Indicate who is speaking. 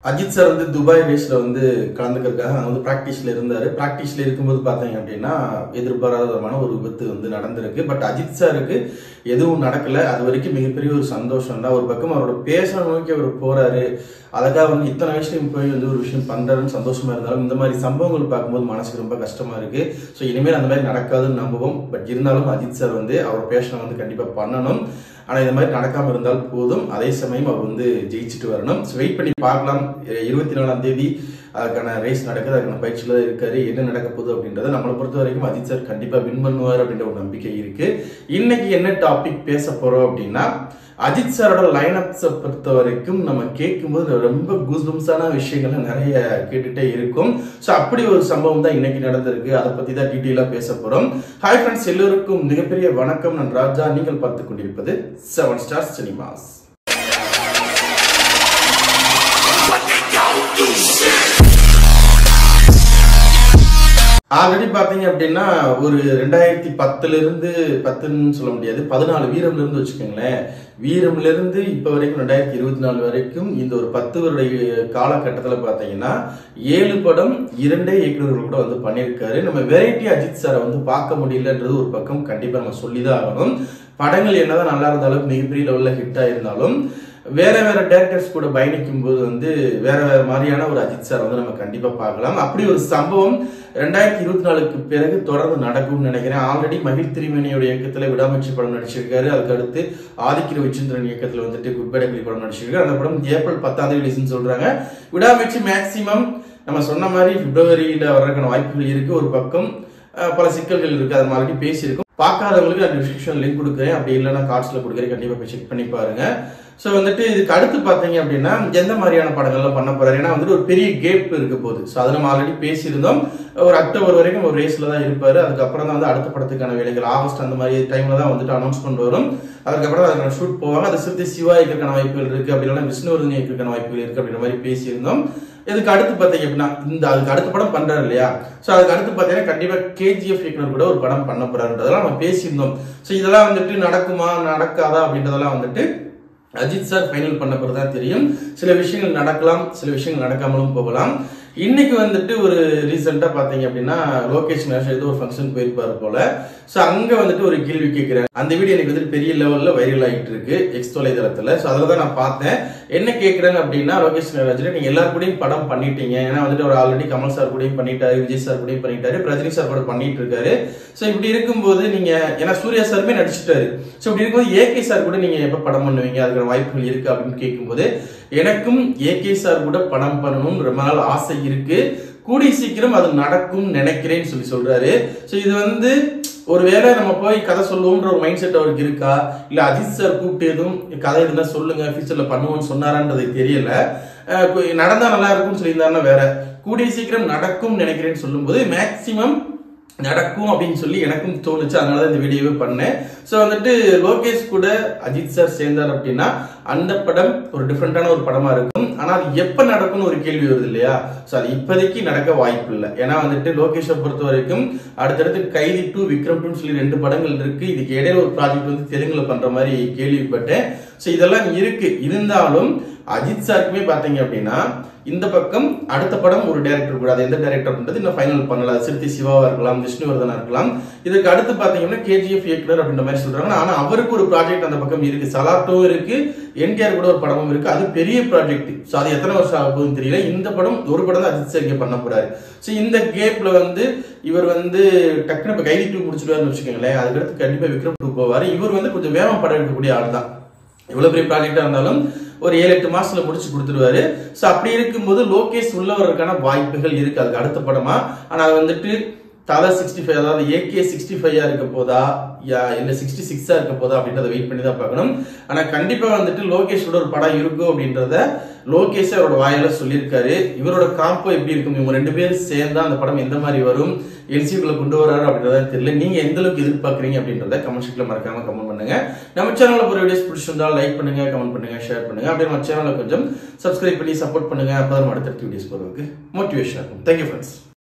Speaker 1: Ajith sir வந்து Dubai ரேஸ்ல வந்து கலந்துக்கிறதுக்காக வந்து பிராக்டிஸ்ல இருந்தாரு. பிராக்டிஸ்ல இருக்கும்போது பாத்தீங்க அப்படின்னா எதிர்பாராதமான ஒரு விபத்து வந்து நடந்திருக்கு. பட் அஜித் சாருக்கு எதுவும் நடக்கல. அது வரைக்கும் மிகப்பெரிய ஒரு சந்தோஷம் தான். ஒரு பக்கம் அவரோட பேச நோக்கி அவர் போறாரு. அதுக்காக வந்து இத்தனை வயசுலையும் போய் வந்து ஒரு விஷயம் பண்றாருன்னு சந்தோஷமா இருந்தாலும் இந்த மாதிரி சம்பவங்கள் பார்க்கும்போது மனசுக்கு ரொம்ப கஷ்டமா இருக்கு. ஸோ இனிமேல் அந்த மாதிரி நடக்காதுன்னு நம்புவோம். பட் இருந்தாலும் அஜித் சார் வந்து அவர் பேஷனை வந்து கண்டிப்பா பண்ணணும். ஆனா இந்த மாதிரி நடக்காம இருந்தால் போதும். அதே சமயம் அவர் வந்து ஜெயிச்சுட்டு வரணும். வெயிட் பண்ணி பார்க்கலாம். 24ஆம் தேதி அதுக்கான ரேஸ் நடக்குது. அதுக்கான பயிற்சியில இருக்காரு. என்ன நடக்க போகுது அப்படின்றத நம்மளை பொறுத்த வரைக்கும் அஜித் சார் கண்டிப்பா வின் பண்ணுவார் அப்படின்ற ஒரு நம்பிக்கை இருக்கு. இன்னைக்கு என்ன டாபிக் பேச போறோம் அப்படின்னா, அஜித் சாரோட லைனப்ஸை பொறுத்த வரைக்கும் நம்ம கேட்கும்போது ரொம்ப கூஸ்பம்ஸான விஷயங்கள் நிறைய கேட்டுட்டே இருக்கும். ஸோ அப்படி ஒரு சம்பவம் தான் இன்னைக்கு நடந்திருக்கு. அதை பத்தி தான் டீட்டெயிலாக பேச போறோம். ஹாய் ஃப்ரெண்ட்ஸ், எல்லோருக்கும் மிகப்பெரிய வணக்கம். நான் ராஜா. நீங்கள் பார்த்துக் கொண்டிருப்பது 7 ஸ்டார் சினிமாஸ். ஆல்ரெடி பாத்தீங்க அப்படின்னா ஒரு 2010ல இருந்து 10ன்னு சொல்ல முடியாது, 14 வீரம்ல இருந்து வச்சுக்கோங்களேன். வீரம்ல இருந்து இப்ப வரைக்கும் 2024 வரைக்கும் இந்த ஒரு 10 வருட காலகட்டத்தில் பாத்தீங்கன்னா 7 படம் 2 இயக்குநர்கள் கூட வந்து பண்ணியிருக்காரு. நம்ம வெரைட்டி அஜித் சாரை வந்து பார்க்க முடியலன்றது ஒரு பக்கம் கண்டிப்பா நம்ம சொல்லிதான் ஆகணும். படங்கள் என்னதான் நல்லா இருந்தாலும் மிகப்பெரிய லெவல்ல ஹிட் ஆயிருந்தாலும் வேற வேற டேரக்டர்ஸ் கூட பயணிக்கும் போது வந்து வேற வேற மாதிரியான ஒரு அஜித் சார் வந்து நம்ம கண்டிப்பா பார்க்கலாம். அப்படி ஒரு சம்பவம் 2024க்கு பிறகு தொடர்ந்து நடக்கும்னு நினைக்கிறேன். ஆல்ரெடி மகிழ் திருமேனியோட இயக்கத்துல விடாமுயற்சி படம் நடிச்சிருக்காரு. அதுக்கு அடுத்து ஆதிக்கிற விச்சந்திரன் இயக்கத்துல வந்துட்டு குட்பேடபிளி படம் நடிச்சிருக்காரு. அந்த படம் ஏப்ரல் 10ஆம் தேதி ரிலீஸ்னு சொல்றாங்க. விடாமுயற்சி மேக்சிமம் நம்ம சொன்ன மாதிரி பிப்ரவரியில வர்றதுக்கான வாய்ப்புகள் இருக்கு. ஒரு பக்கம் பல சிக்கல்கள் இருக்கு. அது ஆல்ரெடி பேசியிருக்கோம். பார்க்காதவங்களுக்கு நான் டிஸ்கிரிப்ஷன் லிங்க் கொடுக்குறேன். அப்படி இல்லைன்னா கார்ட்ஸ்ல கொடுக்குறேன். கண்டிப்பா போய் செக் பண்ணி பாருங்க. ஸோ வந்துட்டு இதுக்கு அடுத்து பார்த்தீங்க அப்படின்னா எந்த மாதிரியான படங்கள்லாம் பண்ண போறாரு. ஏன்னா வந்துட்டு ஒரு பெரிய கேப் இருக்க போகுது. ஸோ அதை நம்ம ஆல்ரெடி பேசியிருந்தோம். ஒரு அக்டோபர் வரைக்கும் ஒரு ரேஸ்ல தான் இருப்பாரு. அதுக்கப்புறம் தான் வந்து அடுத்த படத்துக்கான வேலைகள் ஆகஸ்ட் அந்த மாதிரி டைம்ல தான் வந்துட்டு அனௌன்ஸ்மெண்ட் வரும். அதுக்கப்புறம் அதுக்கான ஷூட் போவாங்க. அது சிறுத்தை சிவா இயக்கிறதுக்கான வாய்ப்புகள் இருக்கு. அப்படி இல்லைன்னா விஷ்ணுவர்தன் இயக்கிறதுக்கான வாய்ப்புகள் இருக்கு அப்படின்ற மாதிரி பேசியிருந்தோம். இதுக்கு அடுத்து பார்த்தீங்க அப்படின்னா அதுக்கு அடுத்த படம் பண்றாரு இல்லையா. ஸோ அதுக்கு அடுத்து பார்த்தீங்கன்னா கண்டிப்பா KGF இயக்குனர் கூட ஒரு படம் பண்ண போறாருன்றதெல்லாம் நம்ம பேசியிருந்தோம். ஸோ இதெல்லாம் வந்துட்டு நடக்குமா நடக்காதா அப்படின்றதெல்லாம் வந்துட்டு அஜித் சார் ஃபைனல் பண்ண பிறகு தான் தெரியும். சில விஷயங்கள் நடக்கலாம், சில விஷயங்கள் நடக்காமலும் போகலாம். இன்னைக்கு வந்துட்டு ஒரு ரீசெண்டா பாத்தீங்க அப்படின்னா லோகேஷ் மேஷ் ஏதோ ஒரு ஃபங்க்ஷன் போயிருப்பாரு போல. சோ அங்க வந்துட்டு ஒரு கேள்வி கேட்கிறாரு. அந்த வீடியோ எனக்கு வந்துட்டு பெரிய லெவல்ல வைரல் ஆகிட்டு இருக்கு எக்ஸ் தொலைதளத்துல. சோ அதுலதான் நான் பார்த்தேன். என்ன கேட்கிறாங்க அப்படின்னா, லோகேஷ் மேஷ் நீங்க எல்லாரும் கூடயும் படம் பண்ணிட்டீங்க. ஏன்னா வந்துட்டு அவர் ஆல்ரெடி கமல் சார் கூடயும் பண்ணிட்டாரு, விஜய் சார் கூடயும் பண்ணிட்டாரு, ரஜினி சார் கூட பண்ணிட்டு இருக்காரு. சோ இப்படி இருக்கும்போது நீங்க, ஏன்னா சூர்யா சாருமே நடிச்சிட்டாரு. சோ இப்படி இருக்கும்போது AK சார் கூட நீங்க எப்ப படம் பண்ணுவீங்க, அதுக்கான வாய்ப்புகள் இருக்கு அப்படின்னு கேட்கும்போது, எனக்கும் AK சார் கூட படம் பண்ணணும் ரொம்ப நாள் ஆசை இருக்கு, கூடி சீக்கிரம் அது நடக்கும் நினைக்கிறேன்னு சொல்றாரு. சோ இது வந்து ஒருவேளை நம்ம போய் கதை சொல்லுவோம்ன்ற ஒரு மைண்ட் செட் அவருக்கு இருக்கா, இல்ல அஜித் சார் கூப்பிட்டு எதுவும் கதை இருந்தா சொல்லுங்க ஃபியூச்சர்ல பண்ணுவோம்னு சொன்னாரான்றது தெரியல. நடந்தா நல்லா இருக்கும்னு சொல்லியிருந்தாருன்னா வேற. கூடிய சீக்கிரம் நடக்கும் நினைக்கிறேன்னு சொல்லும் போது மேக்சிமம் நடக்கும் அப்படின்னு சொல்லி எனக்கும் தோணுச்சு. அதனாலதான் இந்த வீடியோவே பண்ணேன். சோ வந்துட்டு லோகேஷ் கூட அஜித் சார் சேர்ந்தார் அப்படின்னா அந்த படம் ஒரு டிஃப்ரெண்டான ஒரு படமா இருக்கும். ஆனா அது எப்ப நடக்கும்னு ஒரு கேள்வி வருது இல்லையா. சோ அது இப்போதைக்கு நடக்க வாய்ப்பு இல்லை. ஏன்னா வந்துட்டு லோகேஷை பொறுத்த வரைக்கும் அடுத்தடுத்து கைதி 2, விக்ரம் 2 சொல்லி 2 படங்கள் இருக்கு. இதுக்கு இடையில ஒரு ப்ராஜெக்ட் வந்து தெலுங்குல பண்ற மாதிரி கேள்விப்பட்டேன். சோ இதெல்லாம் இருக்கு. இருந்தாலும் அஜித் சாருக்குமே பாத்தீங்க அப்படின்னா இந்த பக்கம் அடுத்த படம் ஒரு டைரக்டர் கூட, அது எந்த டைரக்டர் இன்னும் ஃபைனல் பண்ணல. சிறுத்தை சிவாவா இருக்கலாம், விஷ்ணுவர்தனா இருக்கலாம். இதுக்கு அடுத்து பாத்தீங்கன்னா KGF இயக்குனர் அப்படின்ற மாதிரி சொல்றாங்க. ஆனா அவருக்கு ஒரு ப்ராஜெக்ட் அந்த பக்கம் இருக்கு. சலாட்டோ இருக்கு, NTR கூட ஒரு படமும் இருக்கு. அது பெரிய ப்ராஜெக்ட். சோ அது எத்தனை வருஷம் ஆக போகுதுன்னு தெரியல. இந்த படம் ஒரு படம் தான் அஜித் சார் பண்ண போறாரு. சோ இந்த கேப்ல வந்து இவர் வந்து டக்குனு இப்ப கைதி 2 முடிச்சுடுவாருன்னு வச்சுக்கோங்களேன். அதுக்கடுத்து கண்டிப்பா விக்ரம் 2 போவாரு. இவர் வந்து கொஞ்சம் வேகம் படம் எடுக்கக்கூடிய ஆள் தான். இவ்வளவு பெரிய ப்ராஜெக்டா இருந்தாலும் ஒரு 7-8 மாசத்துல முடிச்சு கொடுத்துருவாரு. சோ அப்படி இருக்கும்போது லோகேஷ் உள்ளவருக்கான வாய்ப்புகள் இருக்கு அதுக்கு அடுத்த படமா. ஆனா அது வந்துட்டு தலை 65, அதாவது AK 65 இருக்க போதா இல்ல 66 இருக்க போதா அப்படின்றத வெயிட் பண்ணி தான் பார்க்கணும். ஆனா கண்டிப்பா வந்துட்டு லோகேஷோட ஒரு படம் இருக்கும் அப்படின்றத லோகேஷ் அவரோட வாயில சொல்லியிருக்காரு. இவரோட காம்போ எப்படி இருக்கும், இவங்க 2 பேரும் சேர்ந்தா அந்த படம் எந்த மாதிரி வரும், LCUக்குள்ள கொண்டு வராரு அப்படின்றத தெரியல. நீங்க எந்த அளவுக்கு எதிர்பார்க்கறீங்க அப்படின்றத கமெண்ட் செக்ஷன்ல மறக்காம கமெண்ட் பண்ணுங்க. நம்ம சேனல்ல ஒரு வீடியோஸ் பிடிச்சிருந்தா லைக் பண்ணுங்க, கமெண்ட் பண்ணுங்க, ஷேர் பண்ணுங்க. அப்படியே நம்ம சேனலை கொஞ்சம் சப்ஸ்கிரைப் பண்ணி சப்போர்ட் பண்ணுங்க. அப்பதான் அடுத்த வீடியோஸ் போறதுக்கு மோட்டிவேஷன் இருக்கும். Thank you friends.